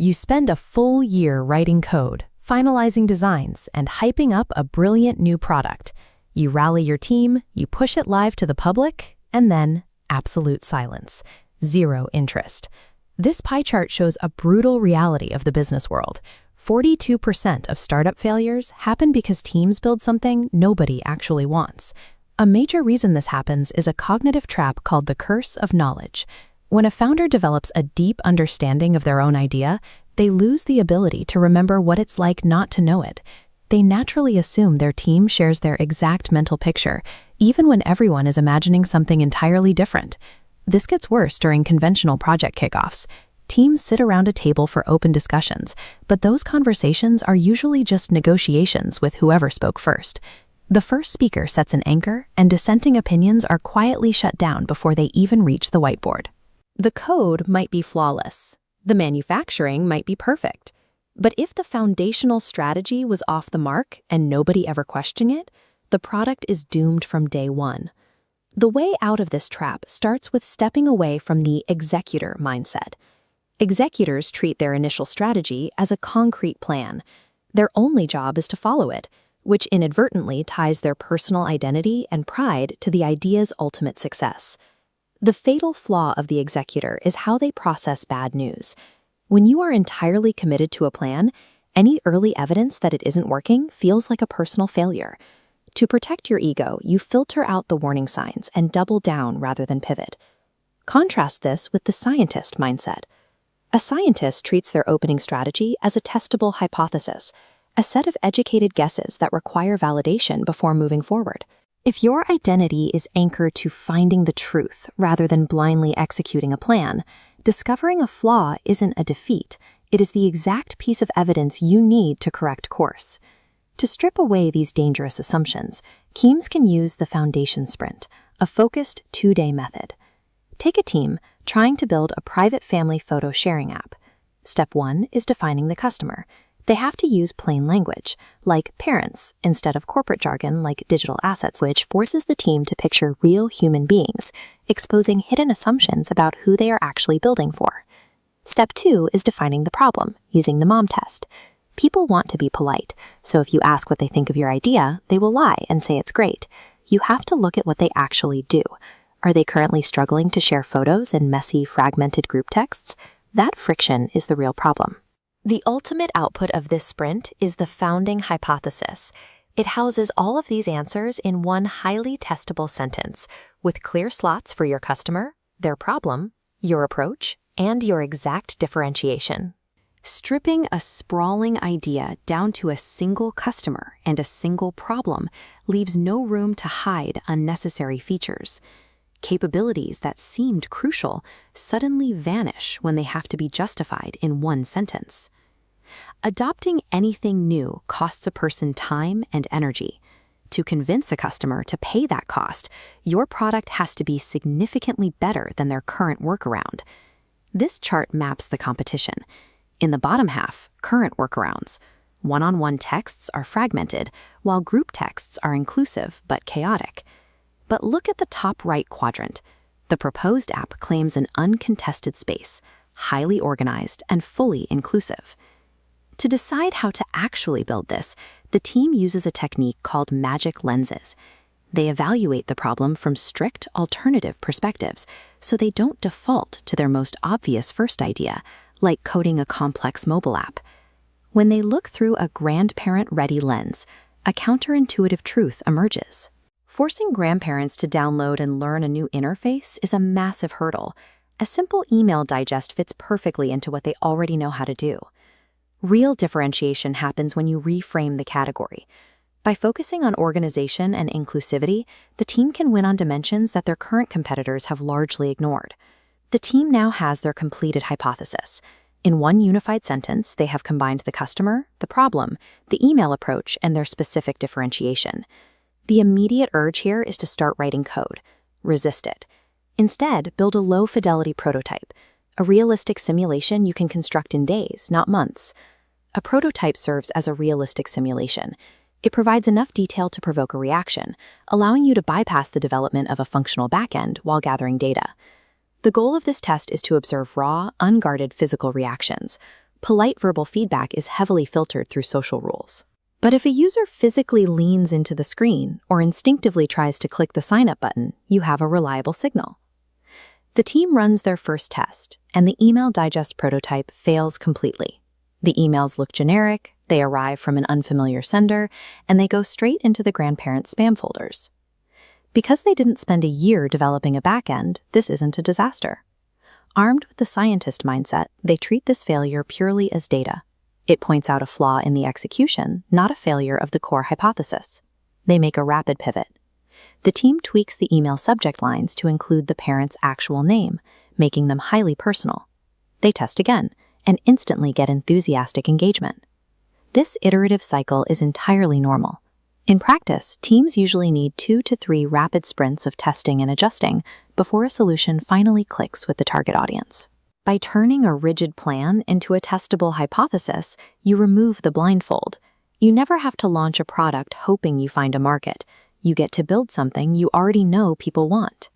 You spend a full year writing code, finalizing designs, and hyping up a brilliant new product. You rally your team, you push it live to the public, and then absolute silence. Zero interest. This pie chart shows a brutal reality of the business world. 42% of startup failures happen because teams build something nobody actually wants. A major reason this happens is a cognitive trap called the curse of knowledge. When a founder develops a deep understanding of their own idea, they lose the ability to remember what it's like not to know it. They naturally assume their team shares their exact mental picture, even when everyone is imagining something entirely different. This gets worse during conventional project kickoffs. Teams sit around a table for open discussions, but those conversations are usually just negotiations with whoever spoke first. The first speaker sets an anchor, and dissenting opinions are quietly shut down before they even reach the whiteboard. The code might be flawless. The manufacturing might be perfect. But if the foundational strategy was off the mark and nobody ever questioned it, the product is doomed from day one. The way out of this trap starts with stepping away from the executor mindset. Executors treat their initial strategy as a concrete plan. Their only job is to follow it, which inadvertently ties their personal identity and pride to the idea's ultimate success. The fatal flaw of the executor is how they process bad news. When you are entirely committed to a plan, any early evidence that it isn't working feels like a personal failure. To protect your ego, you filter out the warning signs and double down rather than pivot. Contrast this with the scientist mindset. A scientist treats their opening strategy as a testable hypothesis, a set of educated guesses that require validation before moving forward. If your identity is anchored to finding the truth rather than blindly executing a plan, discovering a flaw isn't a defeat. It is the exact piece of evidence you need to correct course. To strip away these dangerous assumptions, teams can use the foundation sprint, a focused 2-day method. Take a team trying to build a private family photo sharing app. Step 1 is defining the customer. They have to use plain language, like parents, instead of corporate jargon like digital assets, which forces the team to picture real human beings, exposing hidden assumptions about who they are actually building for. Step 2 is defining the problem, using the mom test. People want to be polite, so if you ask what they think of your idea, they will lie and say it's great. You have to look at what they actually do. Are they currently struggling to share photos in messy, fragmented group texts? That friction is the real problem. The ultimate output of this sprint is the founding hypothesis. It houses all of these answers in one highly testable sentence, with clear slots for your customer, their problem, your approach, and your exact differentiation. Stripping a sprawling idea down to a single customer and a single problem leaves no room to hide unnecessary features. Capabilities that seemed crucial suddenly vanish when they have to be justified in one sentence. Adopting anything new costs a person time and energy. To convince a customer to pay that cost, your product has to be significantly better than their current workaround. This chart maps the competition. In the bottom half, current workarounds. One-on-one texts are fragmented, while group texts are inclusive but chaotic. But look at the top right quadrant. The proposed app claims an uncontested space, highly organized and fully inclusive. To decide how to actually build this, the team uses a technique called magic lenses. They evaluate the problem from strict alternative perspectives, so they don't default to their most obvious first idea, like coding a complex mobile app. When they look through a grandparent-ready lens, a counterintuitive truth emerges. Forcing grandparents to download and learn a new interface is a massive hurdle. A simple email digest fits perfectly into what they already know how to do. Real differentiation happens when you reframe the category. By focusing on organization and inclusivity, the team can win on dimensions that their current competitors have largely ignored. The team now has their completed hypothesis. In one unified sentence, they have combined the customer, the problem, the email approach, and their specific differentiation. The immediate urge here is to start writing code. Resist it. Instead, build a low-fidelity prototype, a realistic simulation you can construct in days, not months. A prototype serves as a realistic simulation. It provides enough detail to provoke a reaction, allowing you to bypass the development of a functional backend while gathering data. The goal of this test is to observe raw, unguarded physical reactions. polite verbal feedback is heavily filtered through social rules. But if a user physically leans into the screen or instinctively tries to click the sign-up button, you have a reliable signal. The team runs their first test, and the email digest prototype fails completely. The emails look generic, they arrive from an unfamiliar sender, and they go straight into the grandparents' spam folders. Because they didn't spend a year developing a backend, this isn't a disaster. Armed with the scientist mindset, they treat this failure purely as data. It points out a flaw in the execution, not a failure of the core hypothesis. They make a rapid pivot. The team tweaks the email subject lines to include the parent's actual name, making them highly personal. They test again, and instantly get enthusiastic engagement. This iterative cycle is entirely normal. In practice, teams usually need 2 to 3 rapid sprints of testing and adjusting before a solution finally clicks with the target audience. By turning a rigid plan into a testable hypothesis, you remove the blindfold. You never have to launch a product hoping you find a market. You get to build something you already know people want.